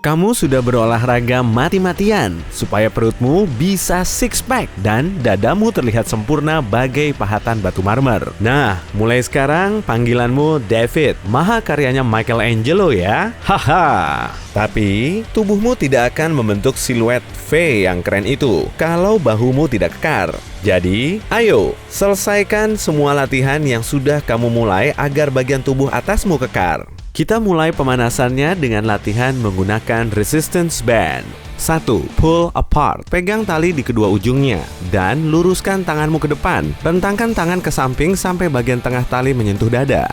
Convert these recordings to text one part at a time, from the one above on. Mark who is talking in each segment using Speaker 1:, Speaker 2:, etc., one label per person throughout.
Speaker 1: Kamu sudah berolahraga mati-matian supaya perutmu bisa six pack dan dadamu terlihat sempurna bagai pahatan batu marmer. Nah, mulai sekarang panggilanmu David, mahakaryanya Michelangelo ya. Haha. Tapi, tubuhmu tidak akan membentuk siluet V yang keren itu kalau bahumu tidak kekar. Jadi, ayo, selesaikan semua latihan yang sudah kamu mulai agar bagian tubuh atasmu kekar. Kita mulai pemanasannya dengan latihan menggunakan resistance band. 1. Pull apart. Pegang tali di kedua ujungnya dan luruskan tanganmu ke depan. Rentangkan tangan ke samping sampai bagian tengah tali menyentuh dada.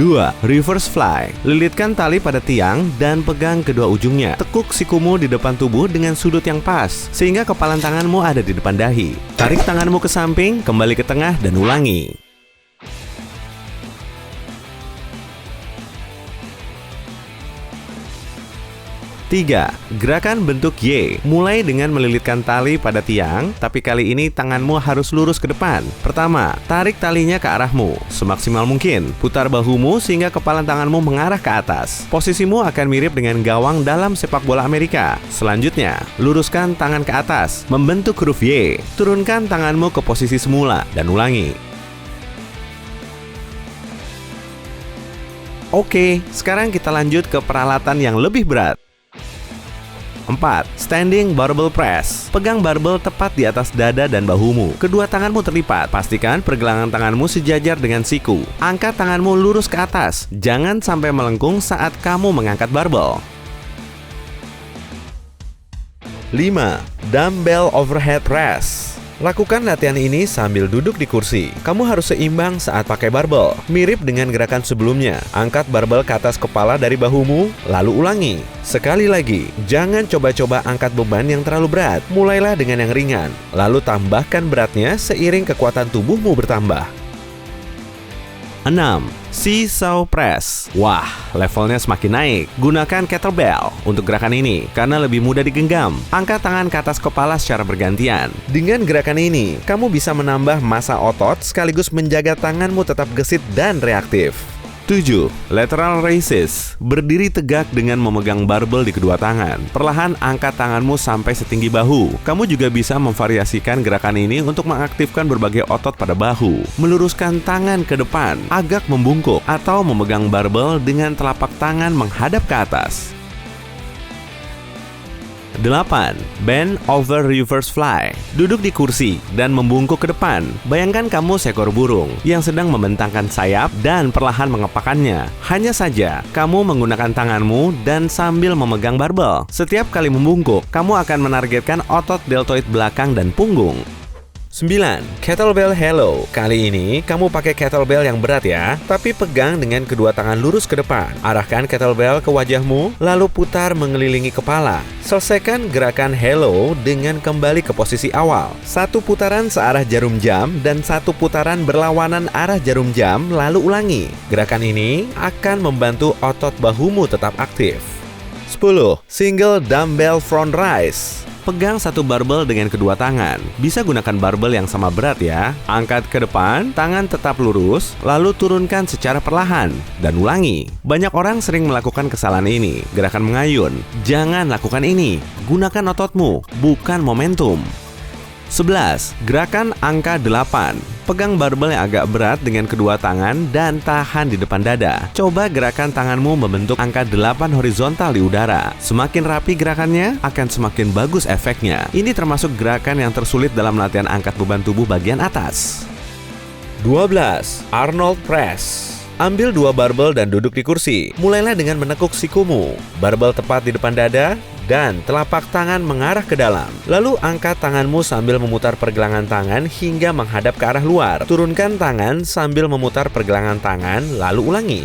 Speaker 1: 2. Reverse fly. Lilitkan tali pada tiang dan pegang kedua ujungnya. Tekuk sikumu di depan tubuh dengan sudut yang pas, sehingga kepalan tanganmu ada di depan dahi. Tarik tanganmu ke samping, kembali ke tengah, dan ulangi. 3. Gerakan bentuk Y. Mulai dengan melilitkan tali pada tiang, tapi kali ini tanganmu harus lurus ke depan. Pertama, tarik talinya ke arahmu semaksimal mungkin. Putar bahumu sehingga kepalan tanganmu mengarah ke atas. Posisimu akan mirip dengan gawang dalam sepak bola Amerika. Selanjutnya, luruskan tangan ke atas, membentuk huruf Y. Turunkan tanganmu ke posisi semula dan ulangi. Oke, sekarang kita lanjut ke peralatan yang lebih berat. 4. Standing barbell press. Pegang barbel tepat di atas dada dan bahumu. Kedua tanganmu terlipat. Pastikan pergelangan tanganmu sejajar dengan siku. Angkat tanganmu lurus ke atas. Jangan sampai melengkung saat kamu mengangkat barbel. 5. Dumbbell overhead press. Lakukan latihan ini sambil duduk di kursi. Kamu harus seimbang saat pakai barbel. Mirip dengan gerakan sebelumnya. Angkat barbel ke atas kepala dari bahumu, lalu ulangi. Sekali lagi, jangan coba-coba angkat beban yang terlalu berat. Mulailah dengan yang ringan, lalu tambahkan beratnya seiring kekuatan tubuhmu bertambah. 6. Seesaw press. Wah, levelnya semakin naik. Gunakan kettlebell untuk gerakan ini karena lebih mudah digenggam. Angkat tangan ke atas kepala secara bergantian. Dengan gerakan ini, kamu bisa menambah massa otot sekaligus menjaga tanganmu tetap gesit dan reaktif. 7. Lateral raises. Berdiri tegak dengan memegang barbel di kedua tangan. Perlahan angkat tanganmu sampai setinggi bahu. Kamu juga bisa memvariasikan gerakan ini untuk mengaktifkan berbagai otot pada bahu. Meluruskan tangan ke depan, agak membungkuk, atau memegang barbel dengan telapak tangan menghadap ke atas. 8. Bend over reverse fly. Duduk di kursi dan membungkuk ke depan. Bayangkan kamu seekor burung yang sedang membentangkan sayap dan perlahan mengepakkannya. Hanya saja, kamu menggunakan tanganmu dan sambil memegang barbel. Setiap kali membungkuk, kamu akan menargetkan otot deltoid belakang dan punggung. 9. Kettlebell Halo. Kali ini, kamu pakai kettlebell yang berat ya, tapi pegang dengan kedua tangan lurus ke depan. Arahkan kettlebell ke wajahmu, lalu putar mengelilingi kepala. Selesaikan gerakan Halo dengan kembali ke posisi awal. 1 putaran searah jarum jam dan 1 putaran berlawanan arah jarum jam, lalu ulangi. Gerakan ini akan membantu otot bahumu tetap aktif. 10. Single dumbbell front raise. Pegang 1 barbel dengan kedua tangan. Bisa gunakan barbel yang sama berat ya. Angkat ke depan, tangan tetap lurus, lalu turunkan secara perlahan dan ulangi. Banyak orang sering melakukan kesalahan ini, gerakan mengayun. Jangan lakukan ini. Gunakan ototmu, bukan momentum. 11. Gerakan angka 8. Pegang barbel yang agak berat dengan kedua tangan dan tahan di depan dada. Coba gerakan tanganmu membentuk angka 8 horizontal di udara. Semakin rapi gerakannya, akan semakin bagus efeknya. Ini termasuk gerakan yang tersulit dalam latihan angkat beban tubuh bagian atas. 12. Arnold Press. Ambil 2 barbel dan duduk di kursi. Mulailah dengan menekuk sikumu. Barbel tepat di depan dada dan telapak tangan mengarah ke dalam. Lalu angkat tanganmu sambil memutar pergelangan tangan hingga menghadap ke arah luar. Turunkan tangan sambil memutar pergelangan tangan, lalu ulangi.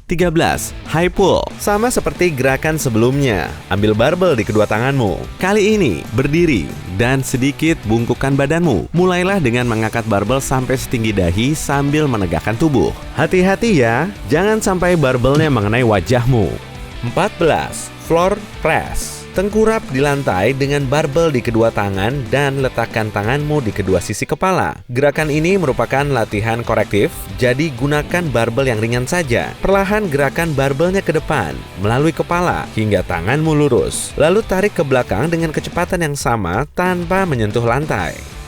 Speaker 1: 13. High pull. Sama seperti gerakan sebelumnya. Ambil barbel di kedua tanganmu. Kali ini, berdiri dan sedikit bungkukkan badanmu. Mulailah dengan mengangkat barbel sampai setinggi dahi sambil menegakkan tubuh. Hati-hati ya, jangan sampai barbelnya mengenai wajahmu. 14. Floor press. Tengkurap di lantai dengan barbel di kedua tangan dan letakkan tanganmu di kedua sisi kepala. Gerakan ini merupakan latihan korektif, jadi gunakan barbel yang ringan saja. Perlahan gerakan barbelnya ke depan, melalui kepala, hingga tanganmu lurus. Lalu tarik ke belakang dengan kecepatan yang sama tanpa menyentuh lantai.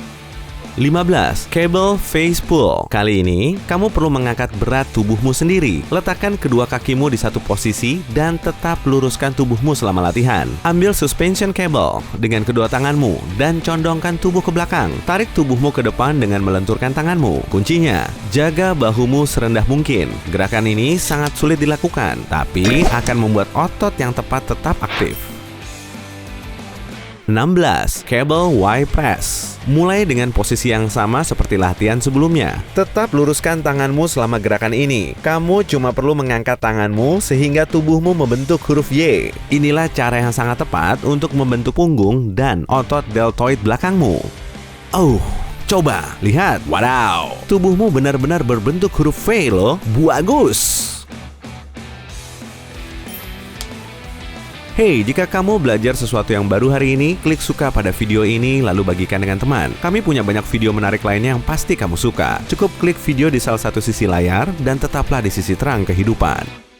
Speaker 1: 15. Cable face pull. Kali ini, kamu perlu mengangkat berat tubuhmu sendiri. Letakkan kedua kakimu di satu posisi dan tetap luruskan tubuhmu selama latihan. Ambil suspension cable dengan kedua tanganmu dan condongkan tubuh ke belakang. Tarik tubuhmu ke depan dengan melenturkan tanganmu. Kuncinya, jaga bahumu serendah mungkin. Gerakan ini sangat sulit dilakukan, tapi akan membuat otot yang tepat tetap aktif. 16. Cable Y press. Mulai dengan posisi yang sama seperti latihan sebelumnya. Tetap luruskan tanganmu selama gerakan ini. Kamu cuma perlu mengangkat tanganmu sehingga tubuhmu membentuk huruf Y. Inilah cara yang sangat tepat untuk membentuk punggung dan otot deltoid belakangmu. Oh, coba lihat. Wadaw, tubuhmu benar-benar berbentuk huruf V loh. Bagus. Hey, jika kamu belajar sesuatu yang baru hari ini, klik suka pada video ini lalu bagikan dengan teman. Kami punya banyak video menarik lainnya yang pasti kamu suka. Cukup klik video di salah satu sisi layar dan tetaplah di sisi terang kehidupan.